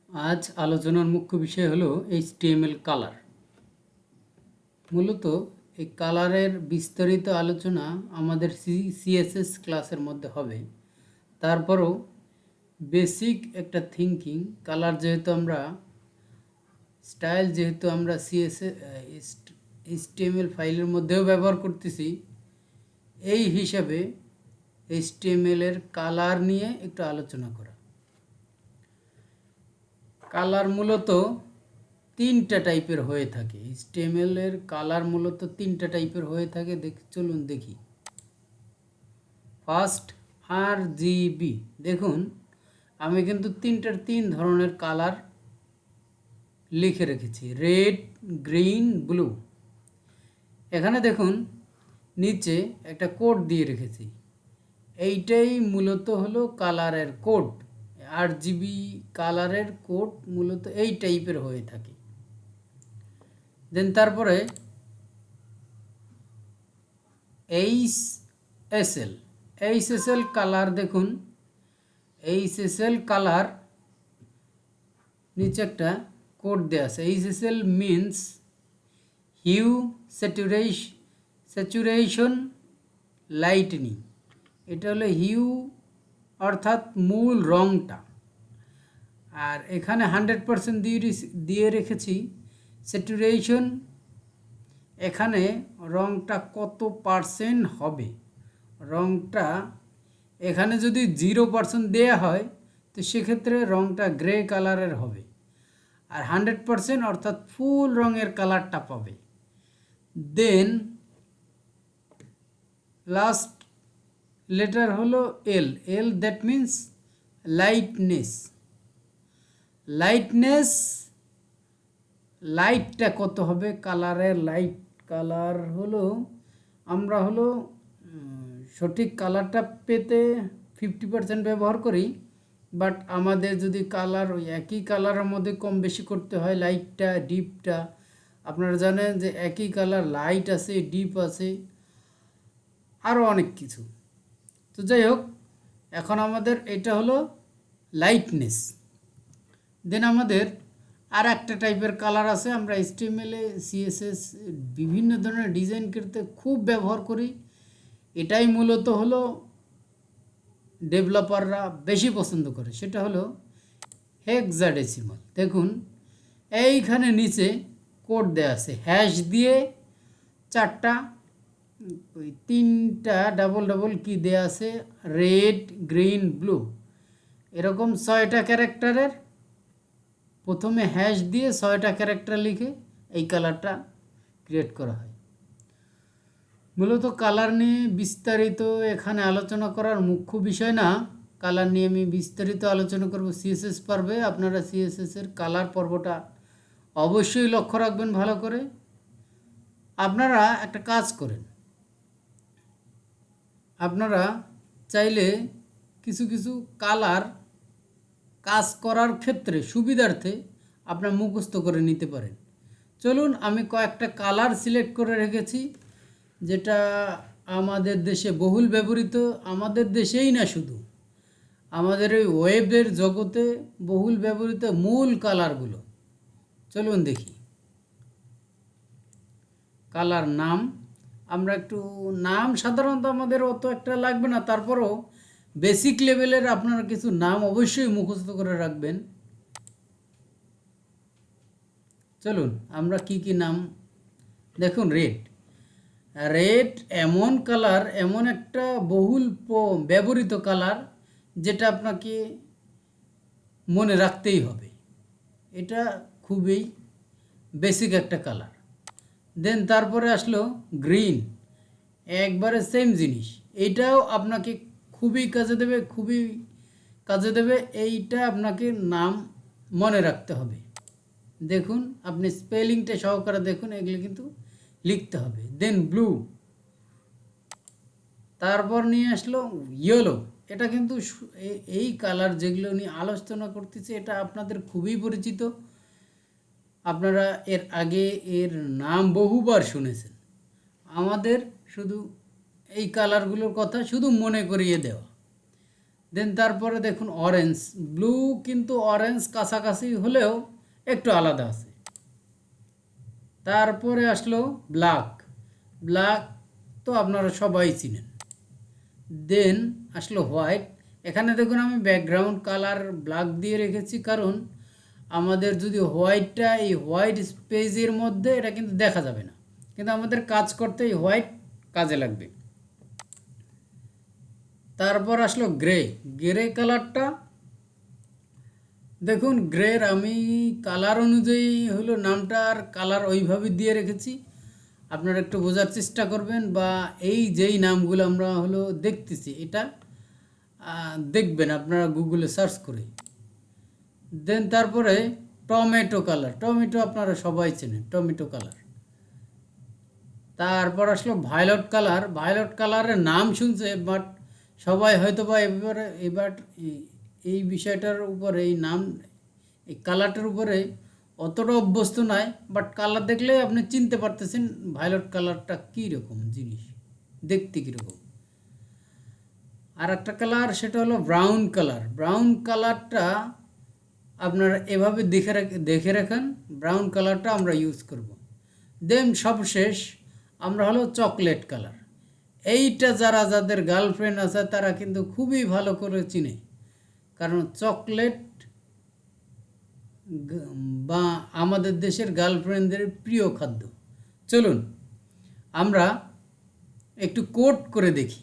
আজ আলোচনার মুখ্য বিষয় হলো HTML কালার। মূলত এই কালারের বিস্তারিত আলোচনা আমাদের CSS ক্লাসের মধ্যে হবে। তারপরও বেসিক একটা থিঙ্কিং, কালার যেহেতু আমরা স্টাইল যেহেতু আমরা HTML ফাইলের মধ্যেও ব্যবহার করতেছি, এই হিসাবে HTML এর কালার নিয়ে একটু আলোচনা করা। কালার মূলত তিনটা টাইপের হয়ে থাকে। HTML এর কালার মূলত তিনটা টাইপের হয়ে থাকে। চলুন দেখি। First RGB। দেখুন আমি কিন্তু তিন ধরনের কালার লিখে রেখেছি, রেড, গ্রিন, ব্লু। এখানে দেখুন নিচে একটা কোড দিয়ে রেখেছি। এইটাই মূলত হলো কালারের কোড। RGB কালারের কোড মূলত এই টাইপের হয়ে থাকে। দেন তারপরে HSL কালার। দেখুন HSL কালার নিচে একটা কোড দেওয়া আছে। HSL means hue, saturation, lightning. এটা হলো হিউ অর্থাৎ মূল রঙটা, আর এখানে 100% দিয়ে রেখেছি স্যাচুরেশন। এখানে রঙটা কত পার্সেন্ট হবে, রঙটা এখানে যদি 0% দেয়া হয় তো সেক্ষেত্রে রঙটা গ্রে কালারের হবে, আর 100% অর্থাৎ ফুল রঙের কালারটা পাবে। দেন লাস্ট লেটার হলো এল, দ্যাট মিন্স লাইটনেস। লাইটটা কত হবে কালারের? কালার হলো আমরা সঠিক কালারটা পেতে 50% ব্যবহার করি, বাট আমাদের যদি কালার ওই একই কালারের মধ্যে কম বেশি করতে হয়, লাইটটা ডিপটা, আপনারা জানেন যে একই কালার লাইট আছে, ডিপ আছে, আরও অনেক কিছু। তো যাই হোক, এখন আমাদের এটা হলো লাইটনেস। দেন আমাদের আর একটা টাইপের কালার আছে, আমরা HTML CSS বিভিন্ন ধরনের ডিজাইন করতে খুব ব্যবহার করি। এটাই মূলত হলো ডেভেলপাররা বেশি পছন্দ করে, সেটা হলো হেক্সাডেসিমাল। দেখুন এইখানে নিচে কোড দেওয়া আছে, হ্যাশ দিয়ে 4টা ওই 3টা ডাবল কি দেওয়া আছে, রেড, গ্রিন, ব্লু, এরকম 6টা ক্যারেক্টারের প্রথমে হ্যাশ দিয়ে 6টা ক্যারেক্টার লিখে এই কালারটা ক্রিয়েট করা হয়। মূলত কালার নিয়ে বিস্তারিত এখানে আলোচনা করার মুখ্য বিষয় না। কালার নিয়ে আমি বিস্তারিত আলোচনা করব CSS পর্বে। আপনারা CSS এর কালার পর্বটা অবশ্যই লক্ষ্য রাখবেন ভালো করে। আপনারা একটা কাজ করেন, আপনারা চাইলে কিছু কালার কাজ করার ক্ষেত্রে সুবিধার্থে আপনার মুখস্থ করে নিতে পারেন। চলুন আমি কয়েকটা কালার সিলেক্ট করে রেখেছি, যেটা আমাদের দেশে বহুল ব্যবহৃত, আমাদের দেশেই না শুধু আমাদের ওই ওয়েবের জগতে বহুল ব্যবহৃত মূল কালারগুলো। চলুন দেখি। কালার নাম, আমরা একটু নাম সাধারণত আমাদের অত একটা লাগবে না, তারপরও বেসিক লেভেলের আপনারা কিছু নাম অবশ্যই মুখস্থ করে রাখবেন। চলুন আমরা কি নাম। দেখুন রেড এমন কালার, এমন একটা বহুল ব্যবহৃত কালার যেটা আপনাকে মনে রাখতেই হবে। এটা খুবই বেসিক একটা কালার। দেন তারপরে আসলো গ্রিন, একবারে সেম জিনিস, এইটাও আপনাকে খুবই কাজে দেবে, এইটা আপনাকে নাম মনে রাখতে হবে। দেখুন আপনি স্পেলিংটা সহকারে দেখুন, এগুলো কিন্তু লিখতে হবে। দেন ব্লু, তারপর নিয়ে আসলো ইয়েলো। এটা কিন্তু এই কালার যেগুলো নিয়ে আলোচনা করতেছি এটা আপনাদের খুবই পরিচিত, আপনারা এর আগে এর নাম বহুবার শুনেছেন। আমাদের শুধু এই কালারগুলোর কথা শুধু মনে করিয়ে দেওয়া। দেন তারপরে দেখুন অরেঞ্জ, ব্লু কিন্তু অরেঞ্জ কাছাকাছি হলেও একটু আলাদা আছে। তারপরে আসলো ব্ল্যাক, ব্ল্যাক তো আপনারা সবাই চিনেন। দেন আসলো হোয়াইট। এখানে দেখুন আমি ব্যাকগ্রাউন্ড কালার ব্ল্যাক দিয়ে রেখেছি, কারণ আমাদের যদি হোয়াইটটা এই হোয়াইট স্পেসের মধ্যে এটা কিন্তু দেখা যাবে না, কিন্তু আমাদের কাজ করতে এই হোয়াইট কাজে লাগবে। তারপর আসলো গ্রে, গ্রে কালারটা দেখুন গ্রের আমি কালার অনুযায়ী হলো নামটার কালার ওইভাবে দিয়ে রেখেছি, আপনারা একটু বোঝার চেষ্টা করবেন, বা এই যেই নামগুলো আমরা হলো দেখতেছি এটা দেখবেন আপনারা গুগলে সার্চ করে। দেন তারপরে টমেটো কালার, টমেটো আপনারা সবাই চেনেন, টমেটো কালার। তারপর আসলো ভায়োলেট কালার, ভায়োলেট কালারের নাম শুনছে, বাট সবাই হয়তো বা এবার এই বিষয়টার উপরে এই নাম এই কালারটার উপরে অতটা অভ্যস্ত নয়, বাট কালার দেখলে আপনি চিনতে পারতেছেন ভায়োলেট কালারটা কীরকম জিনিস, দেখতে কীরকম। আর একটা কালার সেটা হলো ব্রাউন কালার, ব্রাউন কালারটা আপনারা এভাবে দেখে রাখেন, ব্রাউন কালারটা আমরা ইউজ করব। দেন সবশেষ আমরা হলো চকলেট কালার। এইটা যাদের গার্লফ্রেন্ড আছে তারা কিন্তু খুবই ভালো করে চিনে, কারণ চকলেট বা আমাদের দেশের গার্লফ্রেন্ডদের প্রিয় খাদ্য। চলুন আমরা একটু কোড করে দেখি।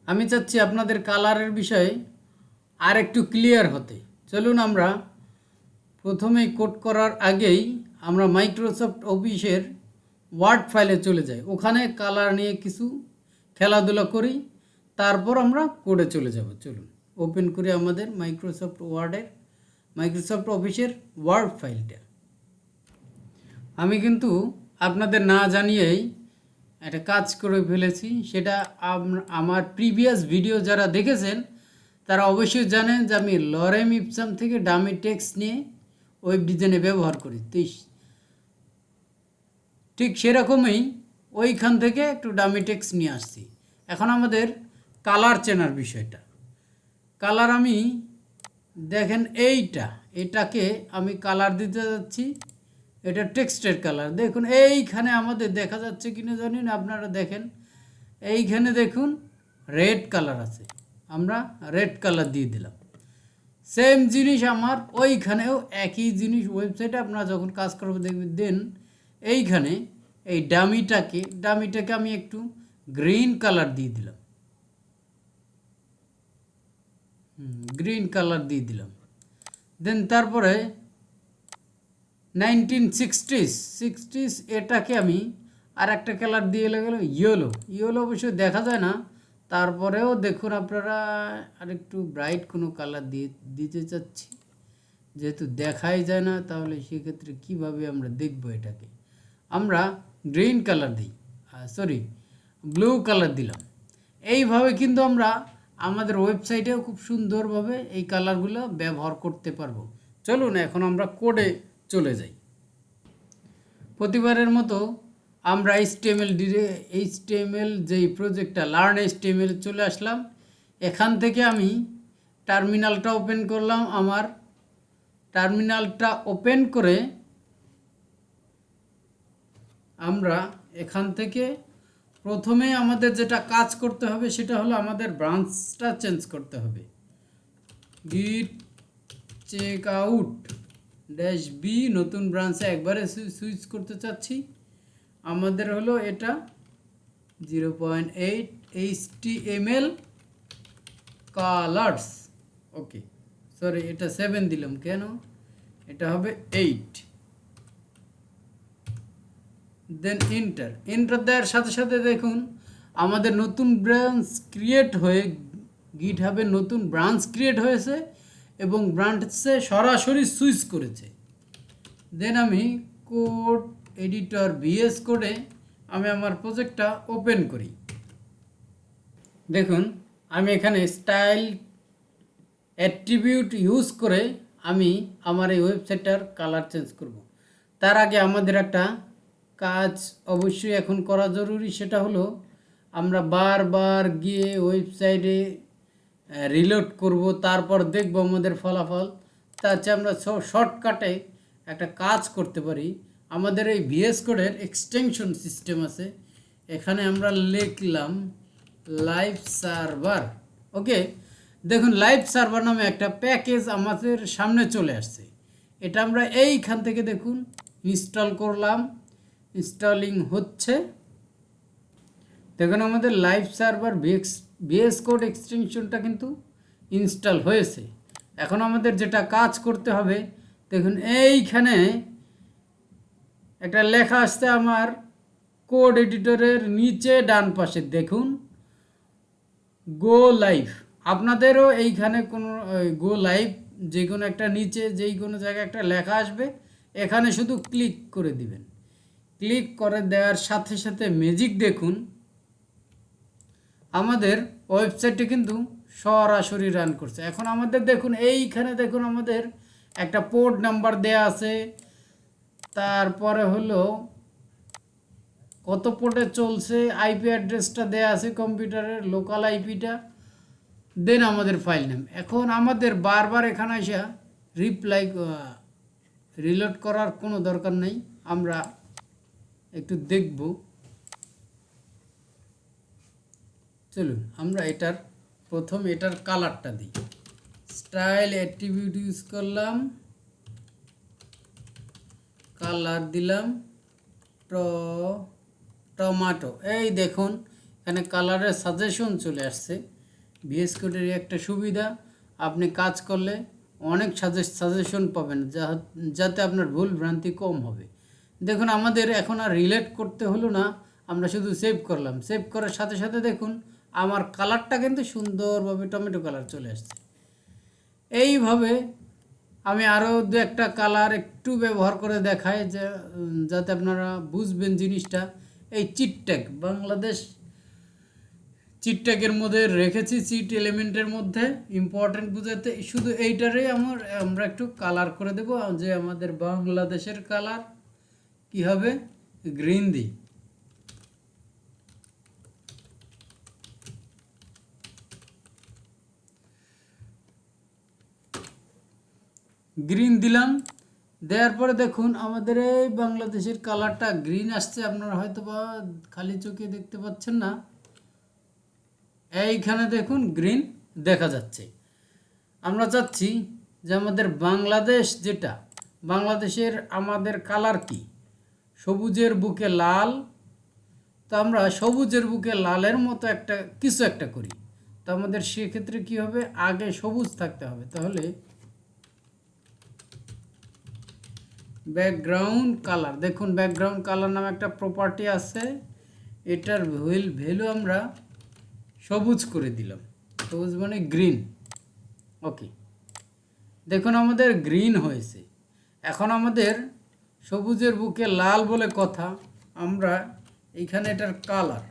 আমি চাচ্ছি আপনাদের কালারের বিষয়ে আর একটু ক্লিয়ার হতে। চলুন আমরা প্রথমেই কোড করার আগেই আমরা মাইক্রোসফট অফিসের ওয়ার্ড ফাইলে চলে যাই, ওখানে কালার নিয়ে কিছু খেলাধুলা করি, তারপর আমরা কোডে চলে যাব। চলুন ওপেন করি আমাদের মাইক্রোসফট অফিসের ওয়ার্ড ফাইলটা। আমি কিন্তু আপনাদের না জানিয়েই একটা কাজ করে ফেলেছি, সেটা আমার প্রিভিয়াস ভিডিও যারা দেখেছেন তারা অবশ্যই জানেন যে আমি লরেম ইপসাম থেকে ডামি টেক্সট নিয়ে ওয়েব ডিজাইনে ব্যবহার করি। ঠিক সেরকমই ওইখান থেকে একটু ডামি টেক্সট নিয়ে আসছি। এখন আমাদের কালার চেনার বিষয়টা, কালার আমি দেখেন এটাকে আমি কালার দিতে যাচ্ছি, এটা টেক্সটের কালার। দেখুন এইখানে আমাদের দেখা যাচ্ছে কিনা জানি না, আপনারা দেখেন এইখানে দেখুন রেড কালার আছে, আমরা রেড কালার দিয়ে দিলাম। সেম জিনিস আমার ওইখানেও একই জিনিস ওয়েবসাইটে আপনারা যখন কাজ করবে দেখবেন। দেন এইখানে এই ডামিটাকে আমি একটু গ্রিন কালার দিয়ে দিলাম, গ্রিন কালার দিয়ে দিলাম। দেন তারপরে 1960s এটাকে আমি আর একটা কালার দিয়ে গেল ইয়েলো অবশ্য দেখা যায় না, তারপরেও দেখুন আপনারা আরেকটু ব্রাইট কোনো কালার দিতে চাচ্ছি, যেহেতু দেখাই যায় না তাহলে সেক্ষেত্রে কিভাবে আমরা দেখব এটাকে। আমরা গ্রিন কালার দিই, ব্লু কালার দিলাম। এইভাবে কিন্তু আমরা আমাদের ওয়েবসাইটেও খুব সুন্দরভাবে এই কালারগুলো ব্যবহার করতে পারবো। চলুন এখন আমরা কোডে চলে যাই। প্রতিবারের মতো আমরা এইচটিএমএল যেই প্রজেক্টটা লার্ন এইচটিএমএল চলে আসলাম। এখান থেকে আমি টার্মিনালটা ওপেন করলাম। আমার টার্মিনালটা ওপেন করে আমরা এখান থেকে প্রথমে আমাদের যেটা কাজ করতে হবে সেটা হলো আমাদের ব্রাঞ্চটা চেঞ্জ করতে হবে। গিট চেক আউট -b নতুন ব্রাঞ্চে একবারে সুইচ করতে চাচ্ছি। আমাদের হলো এটা 0.8 HTML কালার্স। ওকে, এটা 7 দিলাম কেন, এটা হবে 8। দেন এন্টার দেওয়ার সাথে সাথে দেখুন আমাদের নতুন ব্রাঞ্চ ক্রিয়েট হয়ে গিটহাবে নতুন ব্রাঞ্চ ক্রিয়েট হয়েছে এবং ব্রাঞ্চে সরাসরি সুইচ করেছে। দেন আমি কোড এডিটর VS কোডে আমি আমার প্রজেক্টটা ওপেন করি। দেখুন আমি এখানে স্টাইল অ্যাট্রিবিউট ইউজ করে আমি আমার এই ওয়েবসাইটটার কালার চেঞ্জ করব। তার আগে আমাদের একটা কাজ অবশ্যই এখন করা জরুরি, সেটা হলো আমরা বারবার গিয়ে ওয়েবসাইটে রিলোড করব, তারপর দেখব আমাদের ফলাফল। তার চেয়ে আমরা শর্টকাটে একটা কাজ করতে পারি। আমাদের এই ভিএস কোডের এক্সটেনশন সিস্টেম আছে, এখানে আমরা লিখলাম লাইভ সার্ভার। ওকে, দেখুন লাইভ সার্ভার নামে একটা প্যাকেজ আমাদের সামনে চলে আসছে। এটা আমরা এইখান থেকে দেখুন ইনস্টল করলাম, ইনস্টলিং হচ্ছে। দেখুন আমাদের লাইভ সার্ভার ভিএস কোড এক্সটেনশনটা কিন্তু ইনস্টল হয়েছে। এখন আমাদের যেটা কাজ করতে হবে, দেখুন এইখানে একটা লেখা আসছে আমার কোড এডিটরের নিচে ডান পাশে, দেখুন গো লাইভ। আপনাদেরও এইখানে কোনো গো লাইভ যে কোনো একটা নিচে যেই কোনো জায়গায় একটা লেখা আসবে, এখানে শুধু ক্লিক করে দিবেন। ক্লিক করে দেওয়ার সাথে সাথে ম্যাজিক দেখুন, আমাদের ওয়েবসাইটটি কিন্তু সরাসরি রান করছে। এখন আমাদের দেখুন এইখানে দেখুন আমাদের একটা পোর্ট নাম্বার দেয়া আছে, তারপরে হলো কত পোর্টে চলছে, আইপি অ্যাড্রেসটা দেয়া আছে কম্পিউটারের লোকাল আইপিটা, দেন আমাদের ফাইল নেম। এখন আমাদের বারবার এখানে এসে রিলোড করার কোনো দরকার নেই, আমরা একটু দেখব। চলুন আমরা প্রথম এটার কালারটা দিই, স্টাইল অ্যাট্রিবিউট ইউজ করলাম, কালার দিলাম টমেটো। এই দেখুন এখানে কালারের সাজেশন চলে আসছে। ভিএস কোডের একটা সুবিধা, আপনি কাজ করলে অনেক সাজেশন পাবেন, যাতে আপনার ভুল ভ্রান্তি কম হবে। দেখুন আমাদের এখন আর রিলেট করতে হলো না, আমরা শুধু সেভ করলাম। সেভ করার সাথে সাথে দেখুন আমার কালারটা কিন্তু সুন্দরভাবে টমেটো কালার চলে আসছে। এইভাবে আমি আরও দু একটা কালার একটু ব্যবহার করে দেখাই, যাতে আপনারা বুঝবেন জিনিসটা। এই চিটট্যাগ বাংলাদেশ চিটট্যাগের মধ্যে রেখেছি, চিট এলিমেন্টের মধ্যে ইম্পর্টেন্ট বুঝাতে। শুধু এইটারই আমরা একটু কালার করে দেব, যে আমাদের বাংলাদেশের কালার কি হবে, গ্রিন দিই। গ্রিন দিলাম, দেওয়ার পরে দেখুন আমাদের এই বাংলাদেশের কালারটা গ্রিন আসছে। আপনারা হয়তো বা খালি চোখে দেখতে পাচ্ছেন না, এইখানে দেখুন গ্রিন দেখা যাচ্ছে। আমরা চাচ্ছি যে আমাদের বাংলাদেশ যেটা, বাংলাদেশের আমাদের কালার কি, সবুজের বুকে লাল। তো আমরা সবুজের বুকে লালের মতো কিছু একটা করি। তো আমাদের সেক্ষেত্রে কি হবে, আগে সবুজ থাকতে হবে। তাহলে ব্যাকগ্রাউন্ড কালার, দেখুন ব্যাকগ্রাউন্ড কালার নামে একটা প্রপার্টি আছে, এটার ভ্যালু আমরা সবুজ করে দিলাম। সবুজ মানে গ্রিন। ওকে, দেখুন আমাদের গ্রিন হয়েছে। এখন আমাদের সবুজের বুকে লাল বলে কথা, আমরা এইখানে এটার কালার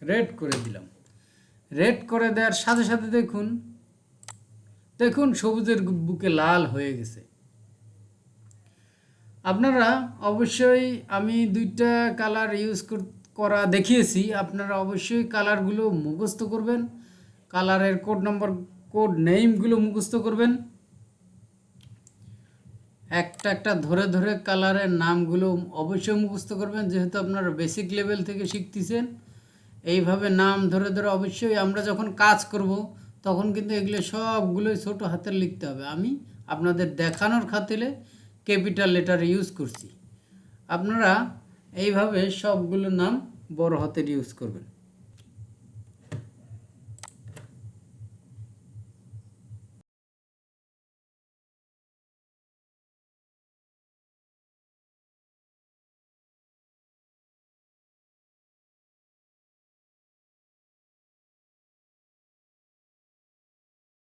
রেড করে দিলাম। রেড করে দেওয়ার সাথে সাথে দেখুন সবুজের বুকে লাল হয়ে গেছে। আপনারা অবশ্যই, আমি দুইটা কালার ইউজ করা দেখিয়েছি, আপনারা অবশ্যই কালারগুলো মুখস্থ করবেন, কালারের কোড নেমগুলো মুখস্থ করবেন, একটা ধরে ধরে কালারের নামগুলো অবশ্যই মুখস্থ করবেন, যেহেতু আপনারা বেসিক লেভেল থেকে শিখতেছেন। এইভাবে নাম ধরে ধরে অবশ্যই আমরা যখন কাজ করব তখন কিন্তু এগুলো সবগুলোই ছোটো হাতের লিখতে হবে। আমি আপনাদের দেখানোর খাতিরে ক্যাপিটাল লেটার ইউজ করছি, আপনারা এইভাবে সবগুলো নাম বড় হাতের ইউজ করবেন।